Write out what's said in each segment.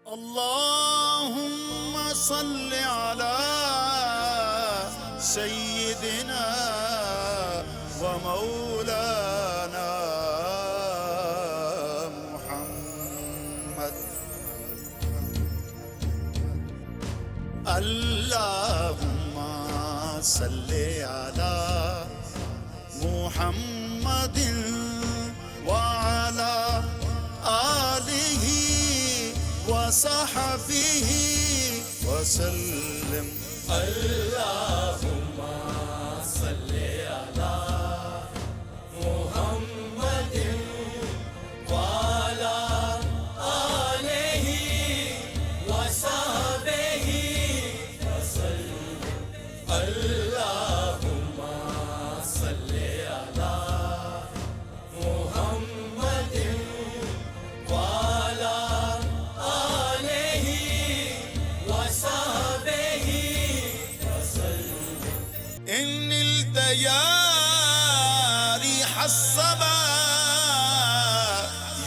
اللهم صل على سيدنا ومولانا محمد. اللهم صل على محمد وعلى آله وصحبه وسلم. اللهم صل على محمد وعلى آله وصحبه وسلم. اللهم صل على محمد وعلى آله وصحبه وسلم. إن التياريح الصبا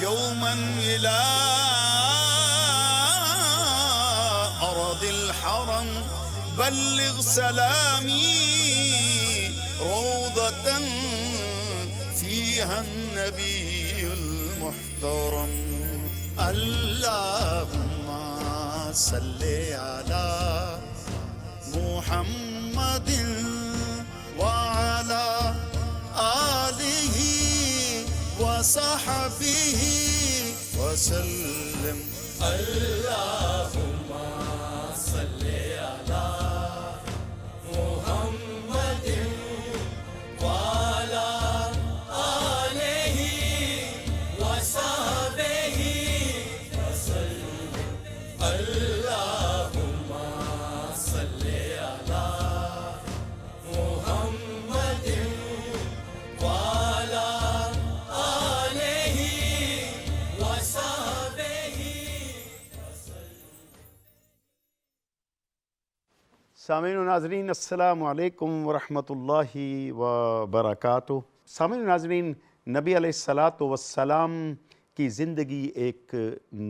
يوما إلى أرض الحرم بلغ سلامي روضة فيها النبي المحترم. اللهم صل على محمد وعلى آله وصحبه وسلم. اللهم صل على محمد وعلى آله وصحبه وسلم. اللهم صل على محمد وعلى آله وصحبه. سامعین و ناظرین السلام علیکم ورحمۃ اللہ وبرکاتہ. سامعین و ناظرین، نبی علیہ الصلاۃ والسلام کی زندگی ایک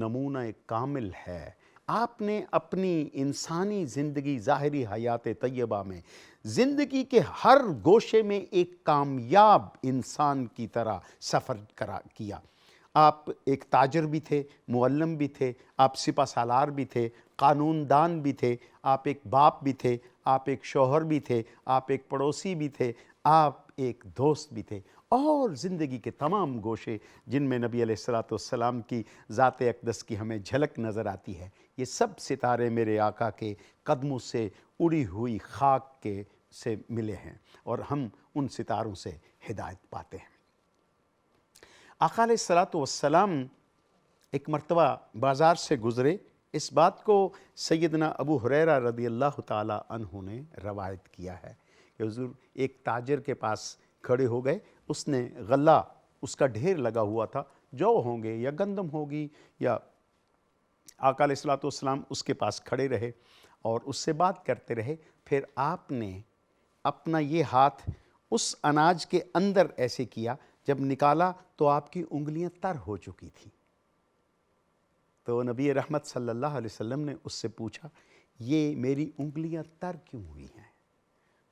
نمونہ کامل ہے. آپ نے اپنی انسانی زندگی، ظاہری حیات طیبہ میں زندگی کے ہر گوشے میں ایک کامیاب انسان کی طرح سفر کیا. آپ ایک تاجر بھی تھے، معلم بھی تھے، آپ سپہ سالار بھی تھے، قانون دان بھی تھے، آپ ایک باپ بھی تھے، آپ ایک شوہر بھی تھے، آپ ایک پڑوسی بھی تھے، آپ ایک دوست بھی تھے، اور زندگی کے تمام گوشے جن میں نبی علیہ الصلاۃ والسلام کی ذات اقدس کی ہمیں جھلک نظر آتی ہے، یہ سب ستارے میرے آقا کے قدموں سے اڑی ہوئی خاک کے سے ملے ہیں، اور ہم ان ستاروں سے ہدایت پاتے ہیں. آقا علیہ الصلاۃ والسلام ایک مرتبہ بازار سے گزرے. اس بات کو سیدنا ابو ہریرہ رضی اللہ تعالی عنہ نے روایت کیا ہے کہ حضور ایک تاجر کے پاس کھڑے ہو گئے. اس نے غلہ، اس کا ڈھیر لگا ہوا تھا، جو ہوں گے یا گندم ہوگی یا. آقا علیہ الصلاۃ والسلام اس کے پاس کھڑے رہے اور اس سے بات کرتے رہے. پھر آپ نے اپنا یہ ہاتھ اس اناج کے اندر ایسے کیا، جب نکالا تو آپ کی انگلیاں تر ہو چکی تھیں. تو نبی رحمت صلی اللہ علیہ وسلم نے اس سے پوچھا، یہ میری انگلیاں تر کیوں ہوئی ہیں؟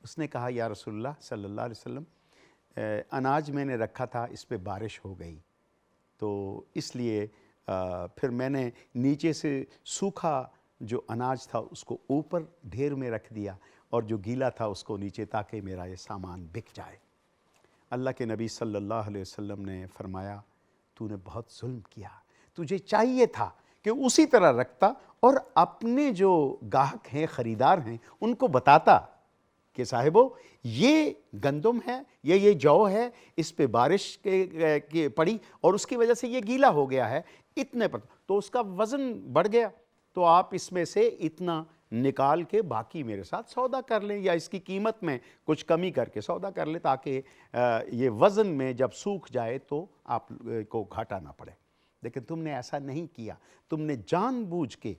اس نے کہا، یا رسول اللہ صلی اللہ علیہ وسلم، اناج میں نے رکھا تھا، اس پہ بارش ہو گئی، تو اس لیے پھر میں نے نیچے سے سوکھا جو اناج تھا اس کو اوپر ڈھیر میں رکھ دیا، اور جو گیلا تھا اس کو نیچے، تاکہ میرا یہ سامان بک جائے. اللہ کے نبی صلی اللہ علیہ وسلم نے فرمایا، تو نے بہت ظلم کیا، تجھے چاہیے تھا کہ اسی طرح رکھتا اور اپنے جو گاہک ہیں، خریدار ہیں، ان کو بتاتا کہ صاحبو یہ گندم ہے یا یہ جو ہے، اس پہ بارش کے پڑی اور اس کی وجہ سے یہ گیلا ہو گیا ہے، اتنے پر تو اس کا وزن بڑھ گیا، تو آپ اس میں سے اتنا نکال کے باقی میرے ساتھ سودا کر لیں، یا اس کی قیمت میں کچھ کمی کر کے سودا کر لیں، تاکہ یہ وزن میں جب سوکھ جائے تو آپ کو گھاٹا نہ پڑے. لیکن تم نے ایسا نہیں کیا، تم نے جان بوجھ کے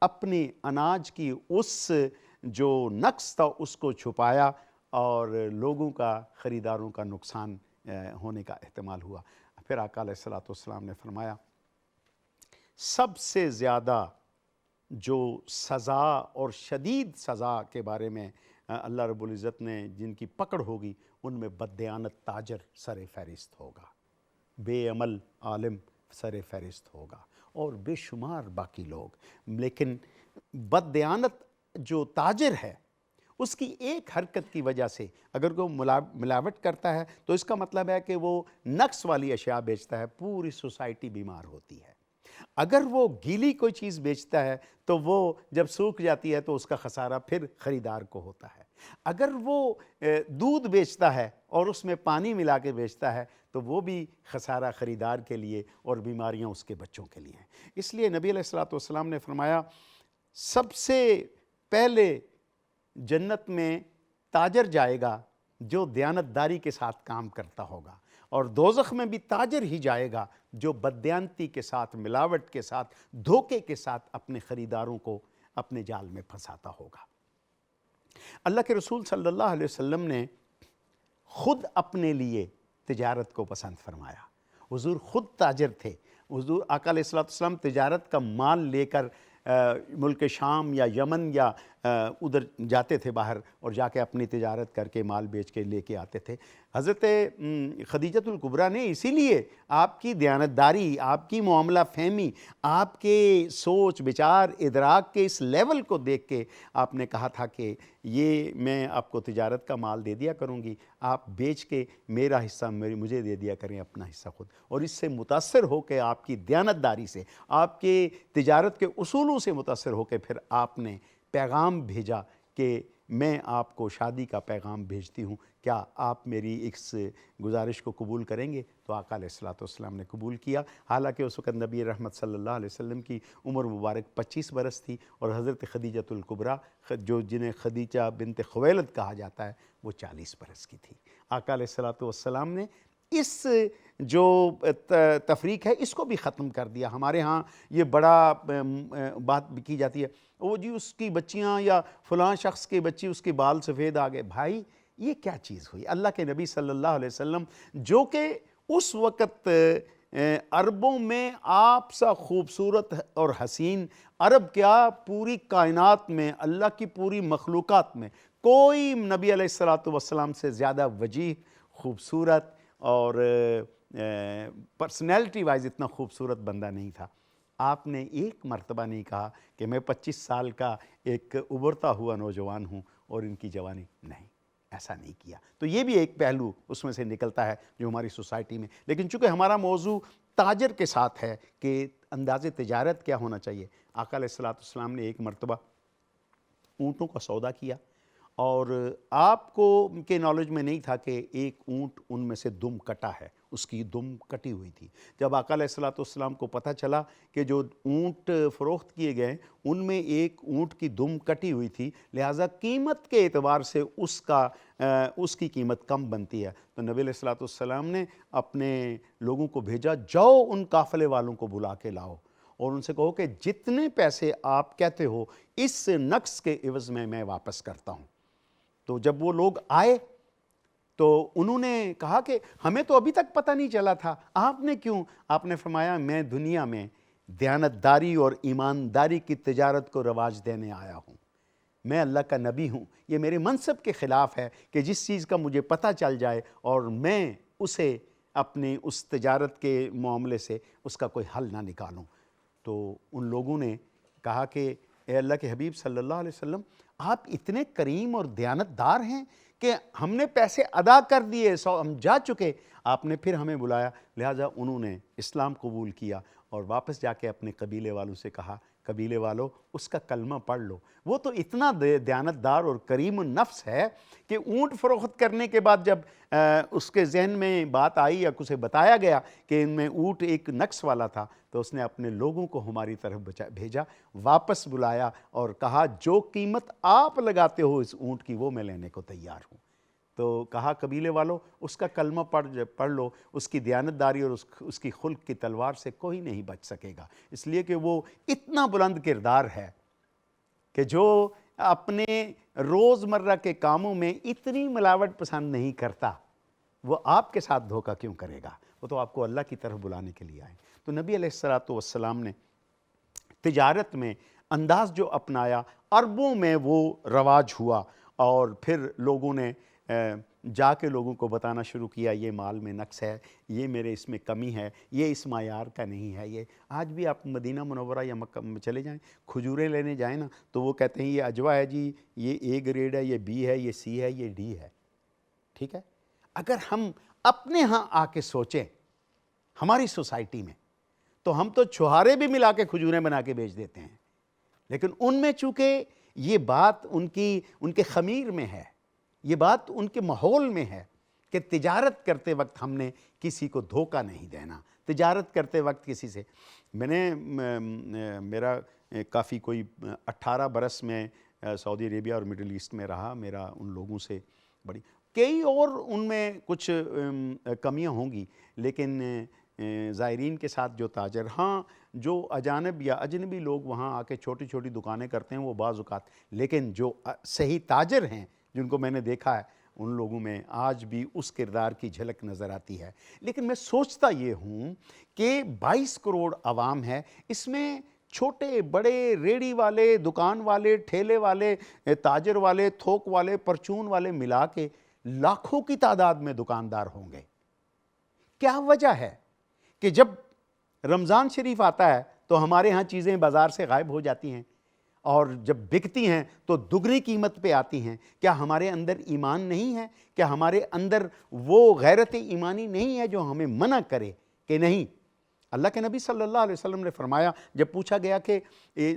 اپنے اناج کی اس جو نقص تھا اس کو چھپایا، اور لوگوں کا، خریداروں کا نقصان ہونے کا احتمال ہوا. پھر آقا علیہ الصلوۃ والسلام نے فرمایا، سب سے زیادہ جو سزا اور شدید سزا کے بارے میں اللہ رب العزت نے جن کی پکڑ ہوگی، ان میں بددیانت تاجر سر فہرست ہوگا، بے عمل عالم سر فہرست ہوگا، اور بے شمار باقی لوگ۔ لیکن بددیانت جو تاجر ہے، اس کی ایک حرکت کی وجہ سے اگر وہ ملاوٹ کرتا ہے تو اس کا مطلب ہے کہ وہ نقص والی اشیاء بیچتا ہے، پوری سوسائٹی بیمار ہوتی ہے۔ اگر وہ گیلی کوئی چیز بیچتا ہے تو وہ جب سوکھ جاتی ہے تو اس کا خسارہ پھر خریدار کو ہوتا ہے۔ اگر وہ دودھ بیچتا ہے اور اس میں پانی ملا کے بیچتا ہے تو وہ بھی خسارہ خریدار کے لیے اور بیماریاں اس کے بچوں کے لیے ہیں۔ اس لیے نبی علیہ السلام نے فرمایا سب سے پہلے جنت میں تاجر جائے گا جو دیانتداری کے ساتھ کام کرتا ہوگا، اور دوزخ میں بھی تاجر ہی جائے گا جو بددیانتی کے ساتھ، ملاوٹ کے ساتھ، دھوکے کے ساتھ اپنے خریداروں کو اپنے جال میں پھنساتا ہوگا۔ اللہ کے رسول صلی اللہ علیہ وسلم نے خود اپنے لیے تجارت کو پسند فرمایا۔ حضور خود تاجر تھے۔ حضور آقا علیہ السلام تجارت کا مال لے کر ملک شام یا یمن یا ادھر جاتے تھے باہر، اور جا کے اپنی تجارت کر کے مال بیچ کے لے کے آتے تھے۔ حضرت خدیجۃ الکبریٰ نے اسی لیے آپ کی دیانتداری، آپ کی معاملہ فہمی، آپ کے سوچ بچار ادراک کے اس لیول کو دیکھ کے آپ نے کہا تھا کہ یہ میں آپ کو تجارت کا مال دے دیا کروں گی، آپ بیچ کے میرا حصہ مجھے دے دیا کریں، اپنا حصہ خود۔ اور اس سے متاثر ہو کے، آپ کی دیانتداری سے، آپ کے تجارت کے اصولوں سے متاثر ہو کے پھر آپ نے پیغام بھیجا کہ میں آپ کو شادی کا پیغام بھیجتی ہوں، کیا آپ میری اس گزارش کو قبول کریں گے؟ تو آقا علیہ السلام نے قبول کیا۔ حالانکہ اس وقت نبی رحمت صلی اللہ علیہ وسلم کی عمر مبارک 25 برس تھی، اور حضرت خدیجۃ الکبریٰ جو جنہیں خدیجہ بنت خویلد کہا جاتا ہے وہ 40 برس کی تھی۔ آقا علیہ السلام نے اس جو تفریق ہے اس کو بھی ختم کر دیا۔ ہمارے ہاں یہ بڑا بات بھی کی جاتی ہے، وہ جی اس کی بچیاں یا فلاں شخص کی بچی، اس کے بال سفید آ گئے۔ بھائی یہ کیا چیز ہوئی؟ اللہ کے نبی صلی اللہ علیہ وسلم جو کہ اس وقت عربوں میں آپ سا خوبصورت اور حسین، عرب کیا پوری کائنات میں، اللہ کی پوری مخلوقات میں کوئی نبی علیہ السلام سے زیادہ وجیح، خوبصورت اور پرسنالٹی وائز اتنا خوبصورت بندہ نہیں تھا۔ آپ نے ایک مرتبہ نہیں کہا کہ میں 25 سال کا ایک ابھرتا ہوا نوجوان ہوں اور ان کی جوانی نہیں، ایسا نہیں کیا۔ تو یہ بھی ایک پہلو اس میں سے نکلتا ہے جو ہماری سوسائٹی میں، لیکن چونکہ ہمارا موضوع تاجر کے ساتھ ہے کہ انداز تجارت کیا ہونا چاہیے، آقا علیہ السلام نے ایک مرتبہ اونٹوں کا سودا کیا، اور آپ کو کے نالج میں نہیں تھا کہ ایک اونٹ ان میں سے دم کٹا ہے، اس کی دم کٹی ہوئی تھی۔ جب آقا علیہ السلام کو پتہ چلا کہ جو اونٹ فروخت کیے گئے ان میں ایک اونٹ کی دم کٹی ہوئی تھی، لہٰذا قیمت کے اعتبار سے اس کی قیمت کم بنتی ہے، تو نبی علیہ السلام نے اپنے لوگوں کو بھیجا، جاؤ ان قافلے والوں کو بلا کے لاؤ اور ان سے کہو کہ جتنے پیسے آپ کہتے ہو اس نقص کے عوض میں واپس کرتا ہوں۔ تو جب وہ لوگ آئے تو انہوں نے کہا کہ ہمیں تو ابھی تک پتہ نہیں چلا تھا، آپ نے کیوں؟ آپ نے فرمایا میں دنیا میں دیانتداری اور ایمانداری کی تجارت کو رواج دینے آیا ہوں، میں اللہ کا نبی ہوں، یہ میرے منصب کے خلاف ہے کہ جس چیز کا مجھے پتہ چل جائے اور میں اسے اپنی اس تجارت کے معاملے سے اس کا کوئی حل نہ نکالوں۔ تو ان لوگوں نے کہا کہ اے اللہ کے حبیب صلی اللہ علیہ وسلم، آپ اتنے کریم اور دیانتدار ہیں کہ ہم نے پیسے ادا کر دیے، ہم جا چکے، آپ نے پھر ہمیں بلایا۔ لہٰذا انہوں نے اسلام قبول کیا اور واپس جا کے اپنے قبیلے والوں سے کہا، قبیلے والوں اس کا کلمہ پڑھ لو۔ وہ تو اتنا دیانتدار اور کریم النفس ہے کہ اونٹ فروخت کرنے کے بعد جب اس کے ذہن میں بات آئی یا اسے بتایا گیا کہ ان میں اونٹ ایک نقص والا تھا، تو اس نے اپنے لوگوں کو ہماری طرف بھیجا، واپس بلایا اور کہا جو قیمت آپ لگاتے ہو اس اونٹ کی وہ میں لینے کو تیار ہوں۔ تو کہا قبیلے والوں اس کا کلمہ پڑھ لو، اس کی دیانتداری اور اس کی خلق کی تلوار سے کوئی نہیں بچ سکے گا، اس لیے کہ وہ اتنا بلند کردار ہے کہ جو اپنے روزمرہ کے کاموں میں اتنی ملاوٹ پسند نہیں کرتا، وہ آپ کے ساتھ دھوکہ کیوں کرے گا؟ وہ تو آپ کو اللہ کی طرف بلانے کے لیے آئے۔ تو نبی علیہ السلام نے تجارت میں انداز جو اپنایا، عربوں میں وہ رواج ہوا، اور پھر لوگوں نے جا کے لوگوں کو بتانا شروع کیا یہ مال میں نقص ہے، یہ میرے اس میں کمی ہے، یہ اس معیار کا نہیں ہے۔ یہ آج بھی آپ مدینہ منورہ یا مکہ میں چلے جائیں، کھجوریں لینے جائیں نا تو وہ کہتے ہیں یہ اجوا ہے جی، یہ اے گریڈ ہے، یہ بی ہے، یہ سی ہے، یہ ڈی ہے۔ ٹھیک ہے، اگر ہم اپنے ہاں آ کے سوچیں ہماری سوسائٹی میں، تو ہم تو چھہارے بھی ملا کے کھجوریں بنا کے بیچ دیتے ہیں، لیکن ان میں چونکہ یہ بات ان کے خمیر میں ہے، یہ بات ان کے ماحول میں ہے کہ تجارت کرتے وقت ہم نے کسی کو دھوکہ نہیں دینا، تجارت کرتے وقت کسی سے۔ میں نے میرا کافی کوئی 18 برس میں سعودی عربیہ اور مڈل ایسٹ میں رہا، میرا ان لوگوں سے بڑی کئی اور ان میں کچھ کمیاں ہوں گی، لیکن زائرین کے ساتھ جو تاجر، ہاں جو اجانب یا اجنبی لوگ وہاں آ کے چھوٹی چھوٹی دکانیں کرتے ہیں وہ بعض اوقات، لیکن جو صحیح تاجر ہیں جن کو میں نے دیکھا ہے ان لوگوں میں آج بھی اس کردار کی جھلک نظر آتی ہے۔ لیکن میں سوچتا یہ ہوں کہ 22 کروڑ عوام ہے، اس میں چھوٹے بڑے ریڑھی والے، دکان والے، ٹھیلے والے، تاجر والے، تھوک والے، پرچون والے ملا کے لاکھوں کی تعداد میں دکاندار ہوں گے۔ کیا وجہ ہے کہ جب رمضان شریف آتا ہے تو ہمارے ہاں چیزیں بازار سے غائب ہو جاتی ہیں، اور جب بکتی ہیں تو دگنی قیمت پہ آتی ہیں؟ کیا ہمارے اندر ایمان نہیں ہے؟ کیا ہمارے اندر وہ غیرت ایمانی نہیں ہے جو ہمیں منع کرے کہ نہیں؟ اللہ کے نبی صلی اللہ علیہ وسلم نے فرمایا، جب پوچھا گیا کہ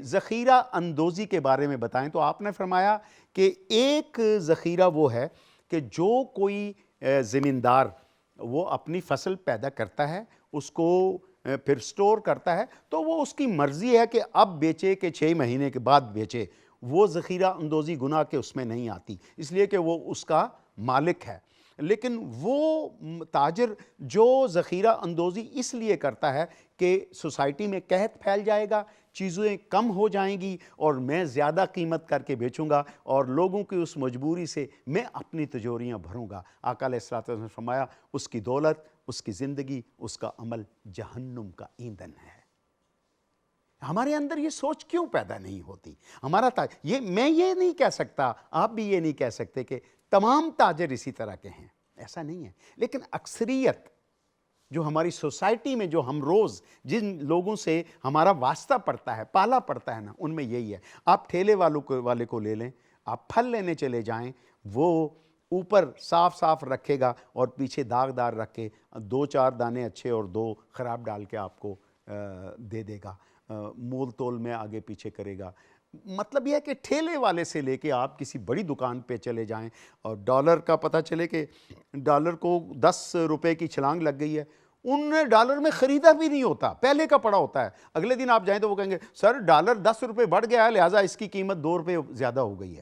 ذخیرہ اندوزی کے بارے میں بتائیں، تو آپ نے فرمایا کہ ایک ذخیرہ وہ ہے کہ جو کوئی زمیندار وہ اپنی فصل پیدا کرتا ہے، اس کو پھر سٹور کرتا ہے، تو وہ اس کی مرضی ہے کہ اب بیچے کہ 6 مہینے کے بعد بیچے، وہ ذخیرہ اندوزی گناہ کے اس میں نہیں آتی، اس لیے کہ وہ اس کا مالک ہے۔ لیکن وہ تاجر جو ذخیرہ اندوزی اس لیے کرتا ہے کہ سوسائٹی میں قحط پھیل جائے گا، چیزیں کم ہو جائیں گی اور میں زیادہ قیمت کر کے بیچوں گا، اور لوگوں کی اس مجبوری سے میں اپنی تجوریاں بھروں گا۔ آقا علیہ الصلوۃ والسلام نے فرمایا اس کی دولت، اس کی زندگی، اس کا عمل جہنم کا ایندھن ہے۔ ہمارے اندر یہ سوچ کیوں پیدا نہیں ہوتی؟ میں یہ نہیں کہہ سکتا، آپ بھی یہ نہیں کہہ سکتے کہ تمام تاجر اسی طرح کے ہیں، ایسا نہیں ہے، لیکن اکثریت جو ہماری سوسائٹی میں، جو ہم روز جن لوگوں سے ہمارا واسطہ پڑتا ہے، پالا پڑتا ہے نا، ان میں یہی ہے۔ آپ ٹھیلے والے کو لے لیں، آپ پھل لینے چلے جائیں، وہ اوپر صاف صاف رکھے گا اور پیچھے داغدار رکھ کے 2-4 دانے اچھے اور 2 خراب ڈال کے آپ کو دے دے گا، مول تول میں آگے پیچھے کرے گا۔ مطلب یہ ہے کہ ٹھیلے والے سے لے کے آپ کسی بڑی دکان پہ چلے جائیں اور ڈالر کا پتہ چلے کہ ڈالر کو 10 روپے کی چھلانگ لگ گئی ہے، ان نے ڈالر میں خریدا بھی نہیں ہوتا، پہلے کا پڑا ہوتا ہے۔ اگلے دن آپ جائیں تو وہ کہیں گے سر ڈالر 10 روپے بڑھ گیا ہے، لہٰذا اس کی قیمت 2 روپے زیادہ ہو گئی ہے۔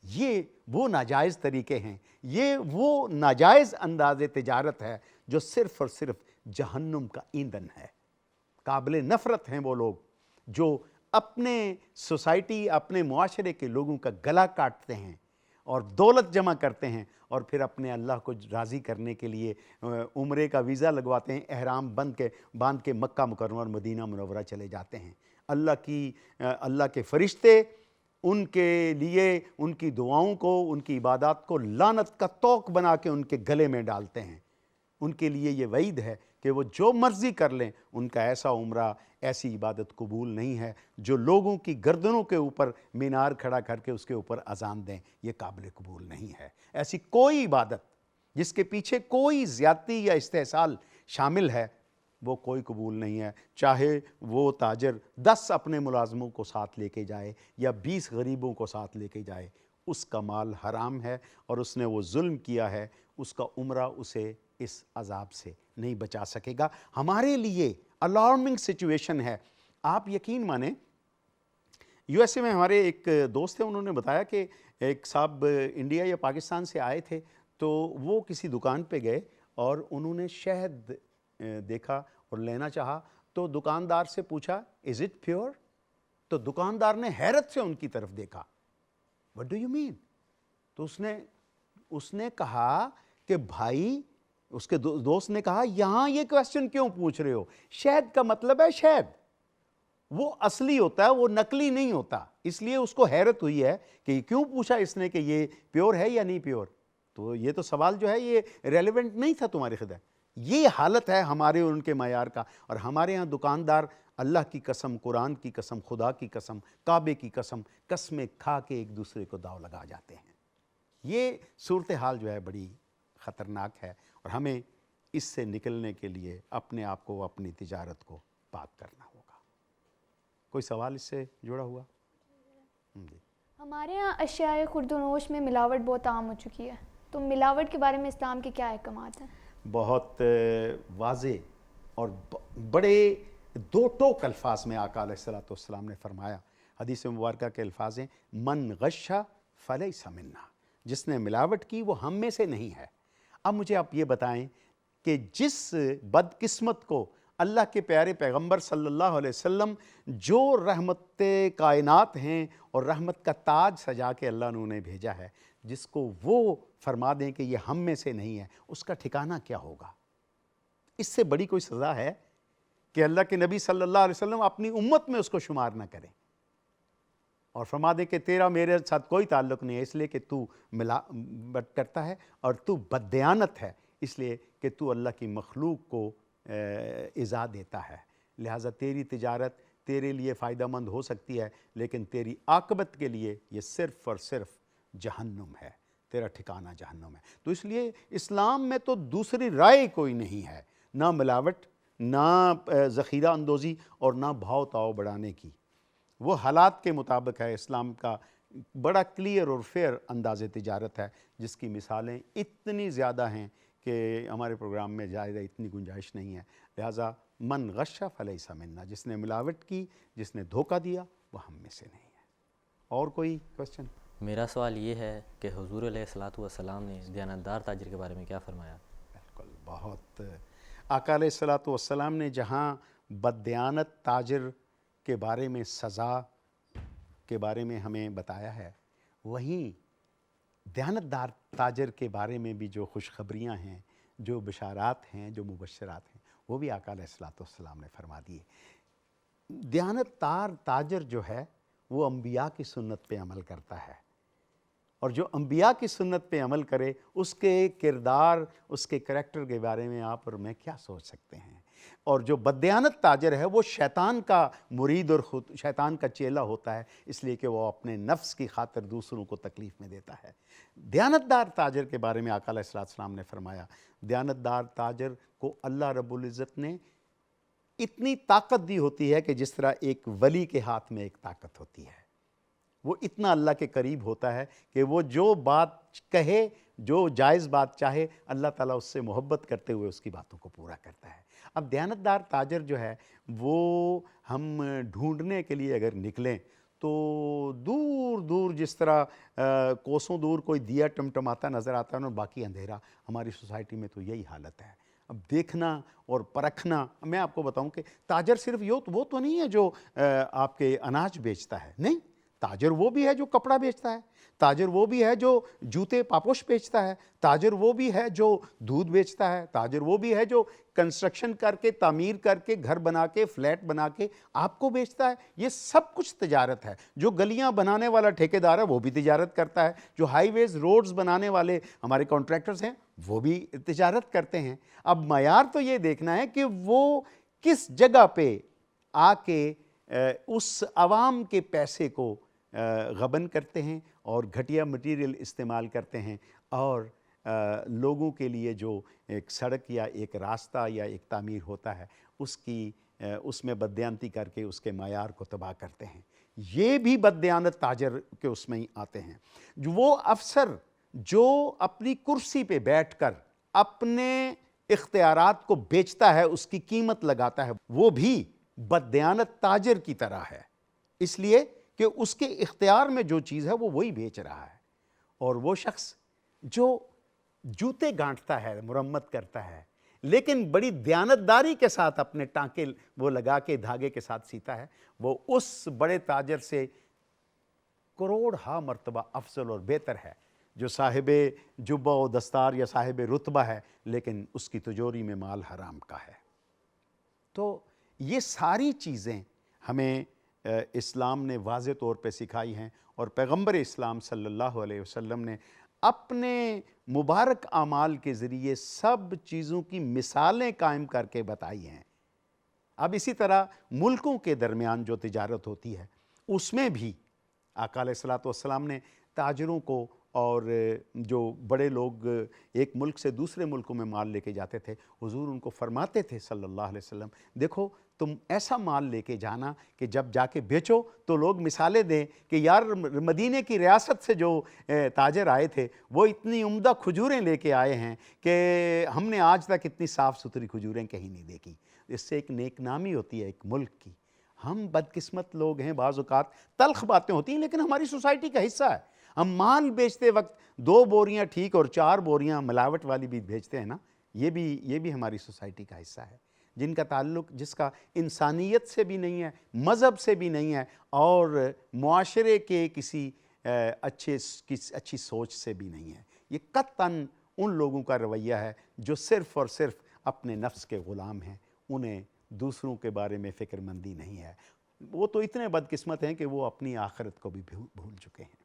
یہ وہ ناجائز طریقے ہیں، یہ وہ ناجائز انداز تجارت ہے جو صرف اور صرف جہنم کا ایندھن ہے۔ قابل نفرت ہیں وہ لوگ جو اپنے سوسائٹی، اپنے معاشرے کے لوگوں کا گلا کاٹتے ہیں اور دولت جمع کرتے ہیں، اور پھر اپنے اللہ کو راضی کرنے کے لیے عمرے کا ویزا لگواتے ہیں، احرام باندھ کے مکہ مکرمہ اور مدینہ منورہ چلے جاتے ہیں۔ اللہ کے فرشتے ان کے لیے ان کی دعاؤں کو، ان کی عبادات کو لعنت کا طوق بنا کے ان کے گلے میں ڈالتے ہیں۔ ان کے لیے یہ وعید ہے کہ وہ جو مرضی کر لیں، ان کا ایسا عمرہ، ایسی عبادت قبول نہیں ہے جو لوگوں کی گردنوں کے اوپر مینار کھڑا کر کے اس کے اوپر اذان دیں، یہ قابل قبول نہیں ہے۔ ایسی کوئی عبادت جس کے پیچھے کوئی زیادتی یا استحصال شامل ہے، وہ کوئی قبول نہیں ہے، چاہے وہ تاجر 10 اپنے ملازموں کو ساتھ لے کے جائے یا 20 غریبوں کو ساتھ لے کے جائے، اس کا مال حرام ہے اور اس نے وہ ظلم کیا ہے، اس کا عمرہ اسے اس عذاب سے نہیں بچا سکے گا۔ ہمارے لیے الارمنگ سچویشن ہے۔ آپ یقین مانیں، یو ایس اے میں ہمارے ایک دوست ہیں، انہوں نے بتایا کہ ایک صاحب انڈیا یا پاکستان سے آئے تھے، تو وہ کسی دکان پہ گئے اور انہوں نے شہد دیکھا اور لینا چاہا، تو دکاندار سے پوچھا از اٹ پیور؟ تو دکاندار نے حیرت سے ان کی طرف دیکھا، وٹ ڈو یو مین؟ تو اس نے کہا کہ بھائی، اس کے دوست نے کہا یہاں یہ کویسچن کیوں پوچھ رہے ہو؟ شہد کا مطلب ہے شہد، وہ اصلی ہوتا ہے، وہ نقلی نہیں ہوتا. اس لیے اس کو حیرت ہوئی ہے کہ کیوں پوچھا اس نے کہ یہ پیور ہے یا نہیں پیور. تو یہ تو سوال جو ہے یہ ریلیونٹ نہیں تھا تمہاری خدمت. یہ حالت ہے ہمارے اور ان کے معیار کا. اور ہمارے ہاں دکاندار اللہ کی قسم، قرآن کی قسم، خدا کی قسم، کعبے کی قسم، قسمیں کھا کے ایک دوسرے کو داؤ لگا جاتے ہیں. یہ صورتحال جو ہے بڑی خطرناک ہے، اور ہمیں اس سے نکلنے کے لیے اپنے آپ کو، اپنی تجارت کو پاک کرنا ہوگا. کوئی سوال اس سے جڑا ہوا؟ جی. ہمارے ہاں اشیاء خوردونوش میں ملاوٹ بہت عام ہو چکی ہے، تو ملاوٹ کے بارے میں اسلام کے کیا احکامات ہیں؟ بہت واضح اور بڑے دو ٹوک الفاظ میں آقا علیہ السلام نے فرمایا. حدیث مبارکہ کے الفاظ ہیں من غش فلیس منا، جس نے ملاوٹ کی وہ ہم میں سے نہیں ہے. اب مجھے آپ یہ بتائیں کہ جس بدقسمت کو اللہ کے پیارے پیغمبر صلی اللہ علیہ وسلم جو رحمت کائنات ہیں اور رحمت کا تاج سجا کے اللہ نے انہیں بھیجا ہے، جس کو وہ فرما دیں کہ یہ ہم میں سے نہیں ہے، اس کا ٹھکانہ کیا ہوگا؟ اس سے بڑی کوئی سزا ہے کہ اللہ کے نبی صلی اللہ علیہ وسلم اپنی امت میں اس کو شمار نہ کریں اور فرما دیں کہ تیرا میرے ساتھ کوئی تعلق نہیں ہے، اس لیے کہ تو ملاوٹ کرتا ہے اور تو بددیانت ہے، اس لیے کہ تو اللہ کی مخلوق کو ایذا دیتا ہے. لہٰذا تیری تجارت تیرے لیے فائدہ مند ہو سکتی ہے، لیکن تیری عاقبت کے لیے یہ صرف اور صرف جہنم ہے، تیرا ٹھکانہ جہنم ہے. تو اس لیے اسلام میں تو دوسری رائے کوئی نہیں ہے، نہ ملاوٹ، نہ ذخیرہ اندوزی اور نہ بھاؤ تاؤ بڑھانے کی. وہ حالات کے مطابق ہے. اسلام کا بڑا کلیئر اور فیئر انداز تجارت ہے، جس کی مثالیں اتنی زیادہ ہیں کہ ہمارے پروگرام میں زیادہ اتنی گنجائش نہیں ہے. لہٰذا من غش فلیس منا، جس نے ملاوٹ کی، جس نے دھوکہ دیا، وہ ہم میں سے نہیں ہے. اور کوئی کوشچن؟ میرا سوال یہ ہے کہ حضور علیہ السلام نے دیانتدار تاجر کے بارے میں کیا فرمایا؟ بالکل، بہت. آقا علیہ السلام نے جہاں بددیانت تاجر کے بارے میں سزا کے بارے میں ہمیں بتایا ہے، وہیں دیانتدار تاجر کے بارے میں بھی جو خوشخبریاں ہیں، جو بشارات ہیں، جو مبشرات ہیں، وہ بھی آقا علیہ السلام نے فرما دیے. دیانتدار تاجر جو ہے وہ انبیاء کی سنت پہ عمل کرتا ہے، اور جو انبیاء کی سنت پہ عمل کرے اس کے کردار، اس کے کریکٹر کے بارے میں آپ اور میں کیا سوچ سکتے ہیں. اور جو بددیانت تاجر ہے وہ شیطان کا مرید اور خود شیطان کا چیلا ہوتا ہے، اس لیے کہ وہ اپنے نفس کی خاطر دوسروں کو تکلیف میں دیتا ہے. دیانتدار تاجر کے بارے میں آقا علیہ السلام نے فرمایا، دیانتدار تاجر کو اللہ رب العزت نے اتنی طاقت دی ہوتی ہے کہ جس طرح ایک ولی کے ہاتھ میں ایک طاقت ہوتی ہے. وہ اتنا اللہ کے قریب ہوتا ہے کہ وہ جو بات کہے، جو جائز بات چاہے، اللہ تعالیٰ اس سے محبت کرتے ہوئے اس کی باتوں کو پورا کرتا ہے. اب دیانتدار تاجر جو ہے وہ ہم ڈھونڈنے کے لیے اگر نکلیں تو دور دور، جس طرح کوسوں دور کوئی دیا ٹمٹماتا نظر آتا ہے اور باقی اندھیرا، ہماری سوسائٹی میں تو یہی حالت ہے. اب دیکھنا اور پرکھنا، میں آپ کو بتاؤں کہ تاجر صرف وہ تو نہیں ہے جو آپ کے اناج بیچتا ہے، نہیں. تاجر وہ بھی ہے جو کپڑا بیچتا ہے، تاجر وہ بھی ہے جو جوتے پاپوش بیچتا ہے، تاجر وہ بھی ہے جو دودھ بیچتا ہے، تاجر وہ بھی ہے جو کنسٹرکشن کر کے، تعمیر کر کے، گھر بنا کے، فلیٹ بنا کے آپ کو بیچتا ہے. یہ سب کچھ تجارت ہے. جو گلیاں بنانے والا ٹھیکیدار ہے وہ بھی تجارت کرتا ہے. جو ہائی ویز، روڈز بنانے والے ہمارے کانٹریکٹرز ہیں وہ بھی تجارت کرتے ہیں. اب معیار تو یہ دیکھنا ہے کہ وہ کس جگہ پہ آ کے اس عوام کے پیسے کو غبن کرتے ہیں اور گھٹیا مٹیریل استعمال کرتے ہیں، اور لوگوں کے لیے جو ایک سڑک یا ایک راستہ یا ایک تعمیر ہوتا ہے اس میں بددیانتی کر کے اس کے معیار کو تباہ کرتے ہیں. یہ بھی بددیانت تاجر کے اس میں ہی آتے ہیں. وہ افسر جو اپنی کرسی پہ بیٹھ کر اپنے اختیارات کو بیچتا ہے، اس کی قیمت لگاتا ہے، وہ بھی بددیانت تاجر کی طرح ہے، اس لیے کہ اس کے اختیار میں جو چیز ہے وہ وہی بیچ رہا ہے. اور وہ شخص جو جوتے گانٹتا ہے، مرمت کرتا ہے، لیکن بڑی دیانتداری کے ساتھ اپنے ٹانکے وہ لگا کے دھاگے کے ساتھ سیتا ہے، وہ اس بڑے تاجر سے کروڑ ہا مرتبہ افضل اور بہتر ہے جو صاحب جبہ و دستار یا صاحب رتبہ ہے لیکن اس کی تجوری میں مال حرام کا ہے. تو یہ ساری چیزیں ہمیں اسلام نے واضح طور پہ سکھائی ہیں، اور پیغمبر اسلام صلی اللہ علیہ وسلم نے اپنے مبارک اعمال کے ذریعے سب چیزوں کی مثالیں قائم کر کے بتائی ہیں۔ اب اسی طرح ملکوں کے درمیان جو تجارت ہوتی ہے اس میں بھی آقا علیہ الصلوۃ والسلام نے تاجروں کو اور جو بڑے لوگ ایک ملک سے دوسرے ملکوں میں مال لے کے جاتے تھے، حضور ان کو فرماتے تھے صلی اللہ علیہ وسلم، دیکھو تم ایسا مال لے کے جانا کہ جب جا کے بیچو تو لوگ مثالیں دیں کہ یار مدینے کی ریاست سے جو تاجر آئے تھے وہ اتنی عمدہ کھجوریں لے کے آئے ہیں کہ ہم نے آج تک اتنی صاف ستھری کھجوریں کہیں نہیں دیکھی۔ اس سے ایک نیک نامی ہوتی ہے ایک ملک کی۔ ہم بدقسمت لوگ ہیں، بعض اوقات تلخ باتیں ہوتی ہیں لیکن ہماری سوسائٹی کا حصہ ہے۔ ہم مال بیچتے وقت 2 بوریاں ٹھیک اور 4 بوریاں ملاوٹ والی بھی بھیجتے ہیں نا، یہ بھی ہماری سوسائٹی کا حصہ ہے، جن کا تعلق جس کا انسانیت سے بھی نہیں ہے، مذہب سے بھی نہیں ہے، اور معاشرے کے کسی اچھی سوچ سے بھی نہیں ہے۔ یہ قطعاً ان لوگوں کا رویہ ہے جو صرف اور صرف اپنے نفس کے غلام ہیں، انہیں دوسروں کے بارے میں فکر مندی نہیں ہے۔ وہ تو اتنے بدقسمت ہیں کہ وہ اپنی آخرت کو بھی بھول چکے ہیں۔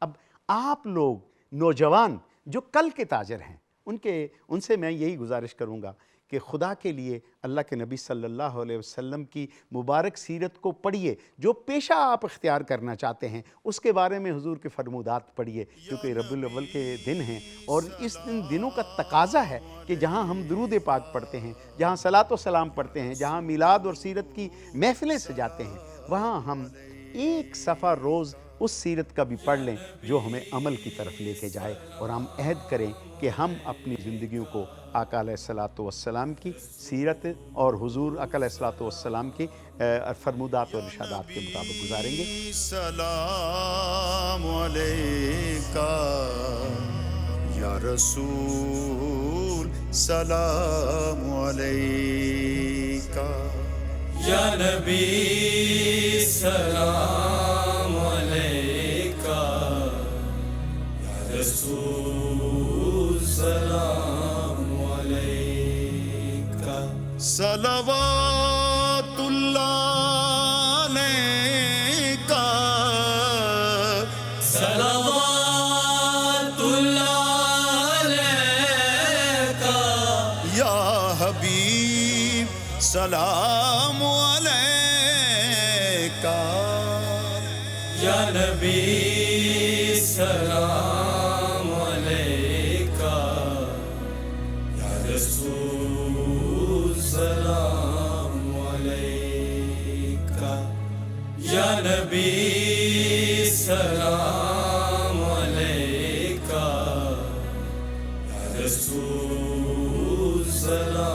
اب آپ لوگ نوجوان جو کل کے تاجر ہیں ان سے میں یہی گزارش کروں گا کہ خدا کے لیے اللہ کے نبی صلی اللہ علیہ وسلم کی مبارک سیرت کو پڑھیے، جو پیشہ آپ اختیار کرنا چاہتے ہیں اس کے بارے میں حضور کے فرمودات پڑھیے، کیونکہ ربیع الاول کے دن ہیں اور اس دنوں کا تقاضا ہے کہ جہاں ہم درود پاک پڑھتے ہیں، جہاں صلاۃ و سلام پڑھتے ہیں، جہاں میلاد اور سیرت کی محفلیں سجاتے ہیں، وہاں ہم ایک صفحہ روز اس سیرت کا بھی پڑھ لیں جو ہمیں عمل کی طرف لے کے جائے، اور ہم عہد کریں کہ ہم اپنی زندگیوں کو آقا علیہ الصلوۃ والسلام کی سیرت اور حضور آقا علیہ الصلوۃ والسلام کی فرمودات اور ارشادات کے مطابق گزاریں گے۔ سلام علیکہ یا رسول، سلام علیکہ یا نبی، سلام علیکہ یا رسول، سلام علیکہ، صلوات اللہ علیکہ، صلوات اللہ علیکہ یا حبیب، سلام علیکہ یا نبی، سلام علیکہ یا رسول، سلام علیکہ یا نبی، سلام علیکہ یا رسول، سلام